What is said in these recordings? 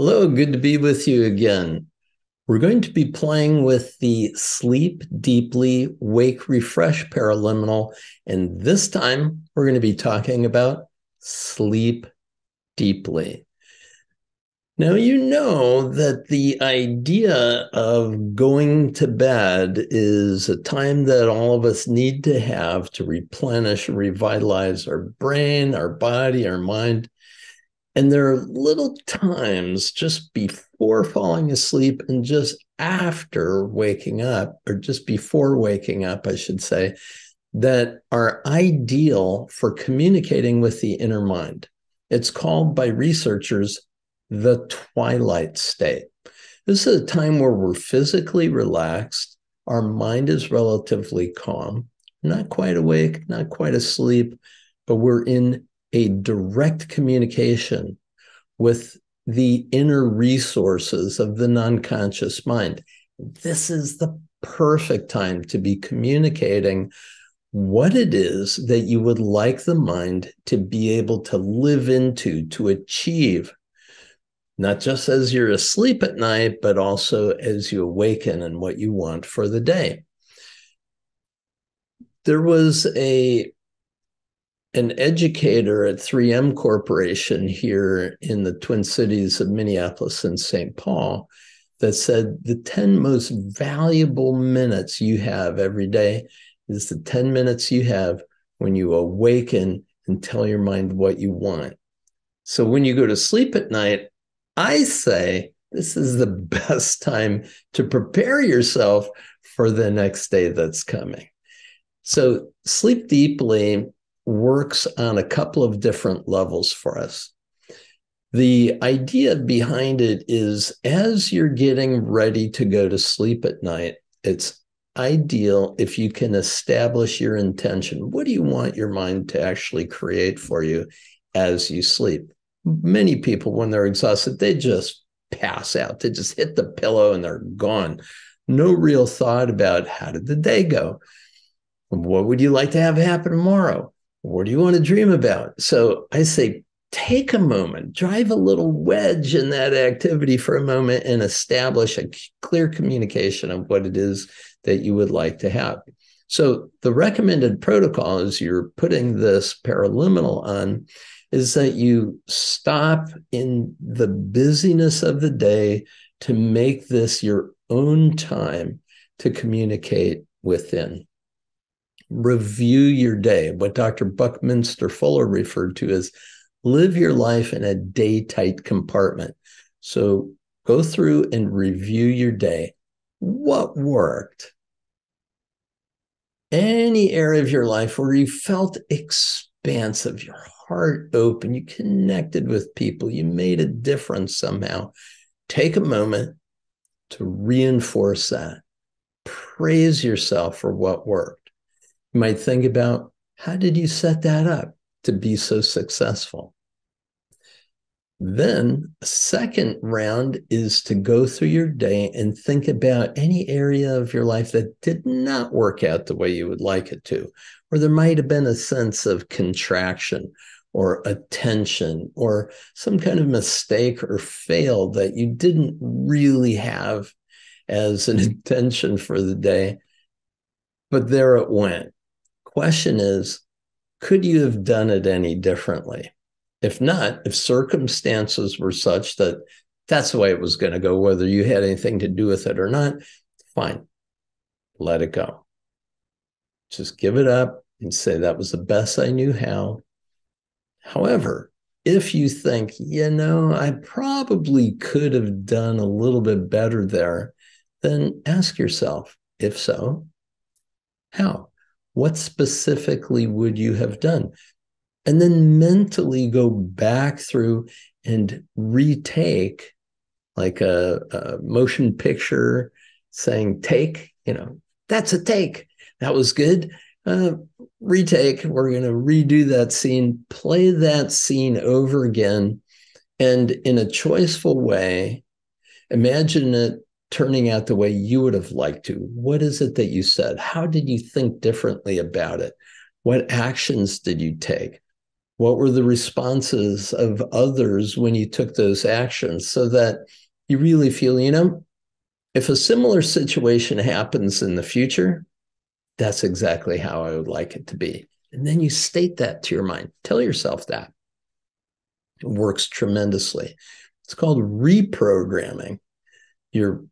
Hello, good to be with you again. We're going to be playing with the Sleep Deeply, Wake Refresh Paraliminal, and this time we're going to be talking about sleep deeply. Now, you know that the idea of going to bed is a time that all of us need to have to replenish and revitalize our brain, our body, our mind. And there are little times just before falling asleep and just after waking up, or just before waking up, I should say, that are ideal for communicating with the inner mind. It's called by researchers the twilight state. This is a time where we're physically relaxed, our mind is relatively calm, not quite awake, not quite asleep, but we're in a direct communication with the inner resources of the non-conscious mind. This is the perfect time to be communicating what it is that you would like the mind to be able to live into, to achieve, not just as you're asleep at night, but also as you awaken and what you want for the day. There was an educator at 3M Corporation here in the Twin Cities of Minneapolis and St. Paul that said the 10 most valuable minutes you have every day is the 10 minutes you have when you awaken and tell your mind what you want. So when you go to sleep at night, I say this is the best time to prepare yourself for the next day that's coming. So sleep deeply works on a couple of different levels for us. The idea behind it is as you're getting ready to go to sleep at night, it's ideal if you can establish your intention. What do you want your mind to actually create for you as you sleep? Many people, when they're exhausted, they just pass out. They just hit the pillow and they're gone. No real thought about how did the day go? What would you like to have happen tomorrow? What do you want to dream about? So I say, take a moment, drive a little wedge in that activity for a moment and establish a clear communication of what it is that you would like to have. So the recommended protocol as you're putting this paraliminal on is that you stop in the busyness of the day to make this your own time to communicate within. Review your day, what Dr. Buckminster Fuller referred to as live your life in a day-tight compartment. So go through and review your day. What worked? Any area of your life where you felt expansive, your heart open, you connected with people, you made a difference somehow. Take a moment to reinforce that. Praise yourself for what worked. You might think about, how did you set that up to be so successful? Then a second round is to go through your day and think about any area of your life that did not work out the way you would like it to, or there might have been a sense of contraction or attention or some kind of mistake or fail that you didn't really have as an intention for the day, but there it went. Question is, could you have done it any differently? If not, if circumstances were such that that's the way it was going to go, whether you had anything to do with it or not, fine, let it go. Just give it up and say that was the best I knew how. However, if you think, I probably could have done a little bit better there, then ask yourself, if so, how? What specifically would you have done? And then mentally go back through and retake, like a motion picture saying, take, that's a take. That was good. Retake. We're going to redo that scene, play that scene over again. And in a choiceful way, imagine it turning out the way you would have liked to. What is it that you said? How did you think differently about it? What actions did you take? What were the responses of others when you took those actions, so that you really feel, if a similar situation happens in the future, that's exactly how I would like it to be. And then you state that to your mind. Tell yourself that. It works tremendously. It's called reprogramming. You're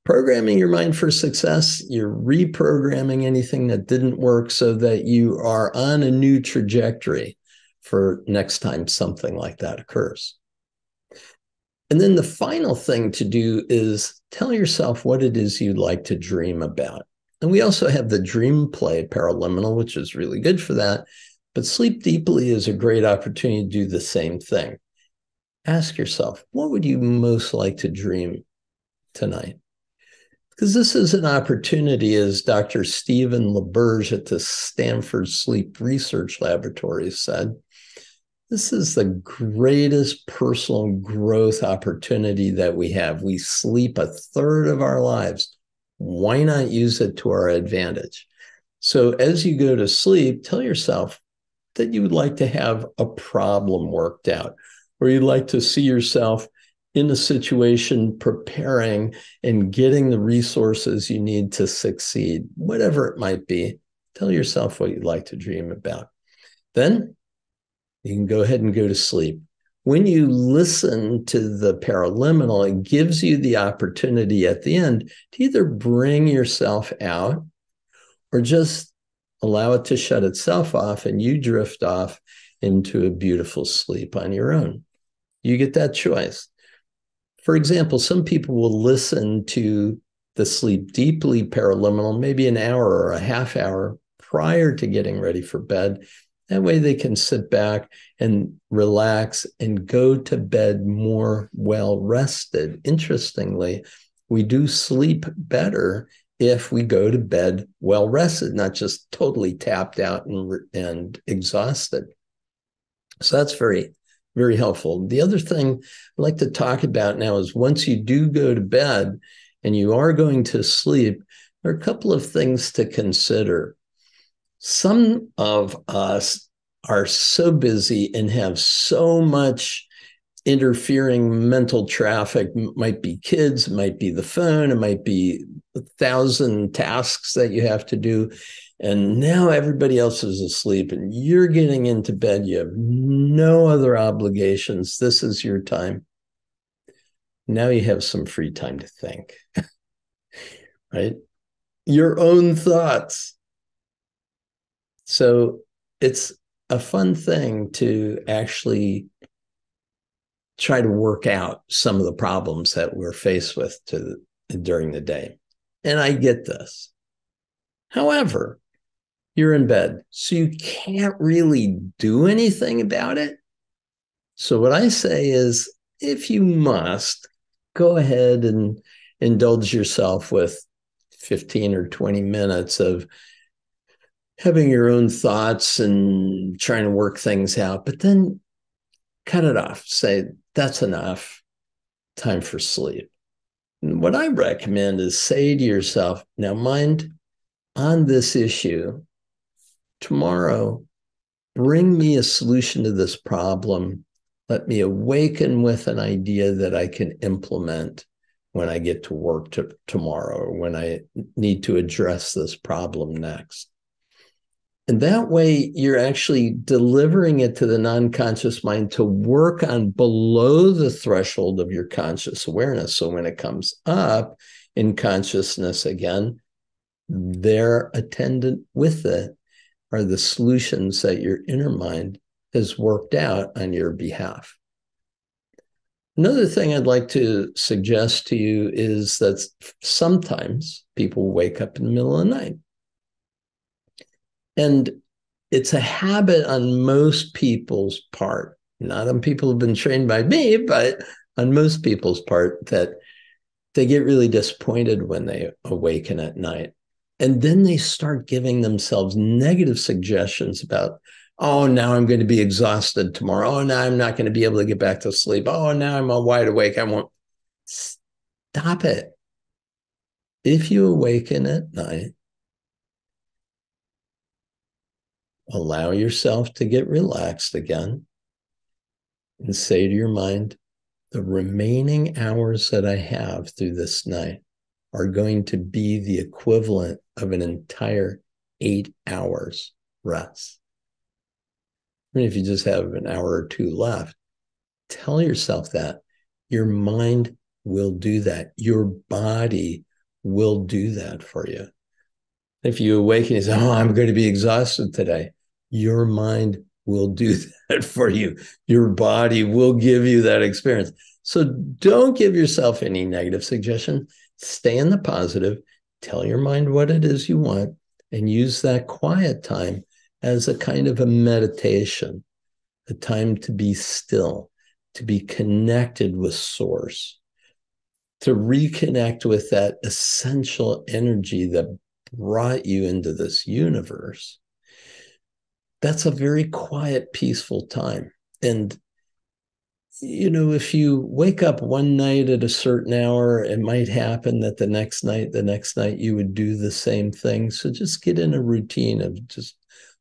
programming your mind for success. You're reprogramming anything that didn't work so that you are on a new trajectory for next time something like that occurs. And then the final thing to do is tell yourself what it is you'd like to dream about. And we also have the dream play, Paraliminal, which is really good for that. But sleep deeply is a great opportunity to do the same thing. Ask yourself, what would you most like to dream tonight? Because this is an opportunity, as Dr. Stephen LaBerge at the Stanford Sleep Research Laboratory said, this is the greatest personal growth opportunity that we have. We sleep a third of our lives. Why not use it to our advantage? So as you go to sleep, tell yourself that you would like to have a problem worked out, or you'd like to see yourself in a situation preparing and getting the resources you need to succeed, whatever it might be. Tell yourself what you'd like to dream about. Then you can go ahead and go to sleep. When you listen to the paraliminal, it gives you the opportunity at the end to either bring yourself out or just allow it to shut itself off and you drift off into a beautiful sleep on your own. You get that choice. For example, some people will listen to the Sleep Deeply Paraliminal maybe an hour or a half hour prior to getting ready for bed. That way they can sit back and relax and go to bed more well-rested. Interestingly, we do sleep better if we go to bed well-rested, not just totally tapped out and exhausted. So that's very, very helpful. The other thing I'd like to talk about now is once you do go to bed and you are going to sleep, there are a couple of things to consider. Some of us are so busy and have so much interfering mental traffic. It might be kids, it might be the phone, it might be 1,000 tasks that you have to do. And now everybody else is asleep and you're getting into bed. You have no other obligations. This is your time. Now you have some free time to think, right? Your own thoughts. So it's a fun thing to actually try to work out some of the problems that we're faced with during the day. And I get this. However, you're in bed, so you can't really do anything about it. So what I say is, if you must, go ahead and indulge yourself with 15 or 20 minutes of having your own thoughts and trying to work things out, but then cut it off. Say, that's enough. Time for sleep. And what I recommend is say to yourself, now mind, on this issue, tomorrow, bring me a solution to this problem. Let me awaken with an idea that I can implement when I get to work tomorrow, or when I need to address this problem next. And that way, you're actually delivering it to the non-conscious mind to work on below the threshold of your conscious awareness. So when it comes up in consciousness again, there attendant with it are the solutions that your inner mind has worked out on your behalf. Another thing I'd like to suggest to you is that sometimes people wake up in the middle of the night. And it's a habit on most people's part, not on people who've been trained by me, but on most people's part, that they get really disappointed when they awaken at night. And then they start giving themselves negative suggestions about, oh, now I'm going to be exhausted tomorrow. Oh, now I'm not going to be able to get back to sleep. Oh, now I'm all wide awake. I won't. Stop it. If you awaken at night, allow yourself to get relaxed again and say to your mind, the remaining hours that I have through this night are going to be the equivalent of an entire 8 hours rest. I mean, if you just have an hour or two left, tell yourself that. Your mind will do that. Your body will do that for you. If you awaken and say, oh, I'm going to be exhausted today, your mind will do that for you. Your body will give you that experience. So don't give yourself any negative suggestion. Stay in the positive. Tell your mind what it is you want and use that quiet time as a kind of a meditation, a time to be still, to be connected with source, to reconnect with that essential energy that brought you into this universe. That's a very quiet, peaceful time. And, you know, if you wake up one night at a certain hour, it might happen that the next night, you would do the same thing. So just get in a routine of just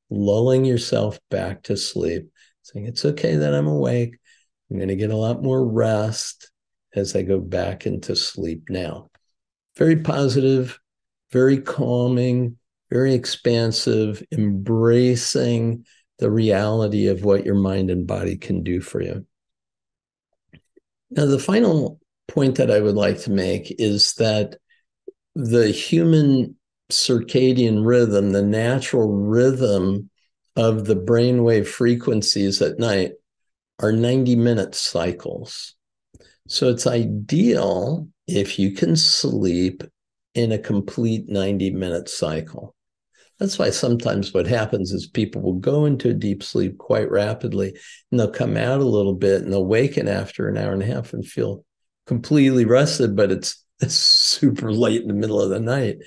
lulling yourself back to sleep, saying, it's okay that I'm awake. I'm going to get a lot more rest as I go back into sleep now. Very positive, very calming, very expansive, embracing the reality of what your mind and body can do for you. Now, the final point that I would like to make is that the human circadian rhythm, the natural rhythm of the brainwave frequencies at night are 90-minute cycles. So it's ideal if you can sleep in a complete 90-minute cycle. That's why sometimes what happens is people will go into a deep sleep quite rapidly, and they'll come out a little bit and they'll waken after an hour and a half and feel completely rested, but it's super late in the middle of the night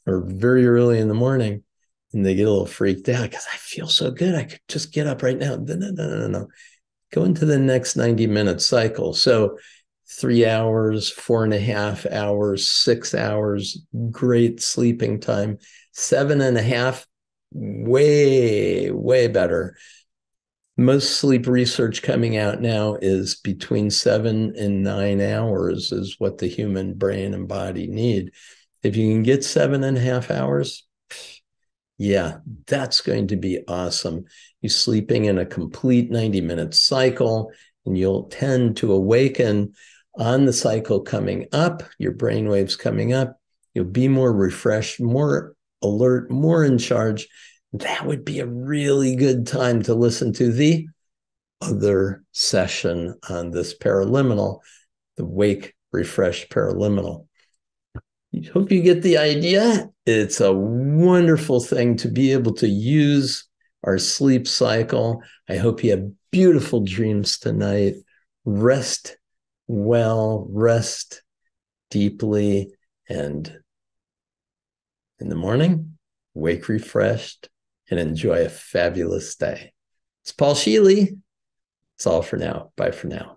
or very early in the morning, and they get a little freaked out because I feel so good. I could just get up right now. No. Go into the next 90-minute cycle. So 3 hours, 4.5 hours, 6 hours, great sleeping time. 7.5, way better. Most sleep research coming out now is between 7 and 9 hours is what the human brain and body need. If you can get 7.5 hours, yeah, that's going to be awesome. You're sleeping in a complete 90-minute cycle, and you'll tend to awaken on the cycle coming up, your brain waves coming up. You'll be more refreshed, more alert, more in charge. That would be a really good time to listen to the other session on this paraliminal, the Wake Refresh Paraliminal. Hope you get the idea. It's a wonderful thing to be able to use our sleep cycle. I hope you have beautiful dreams tonight. Rest well, rest deeply, and in the morning, wake refreshed and enjoy a fabulous day. It's Paul Scheele. It's all for now. Bye for now.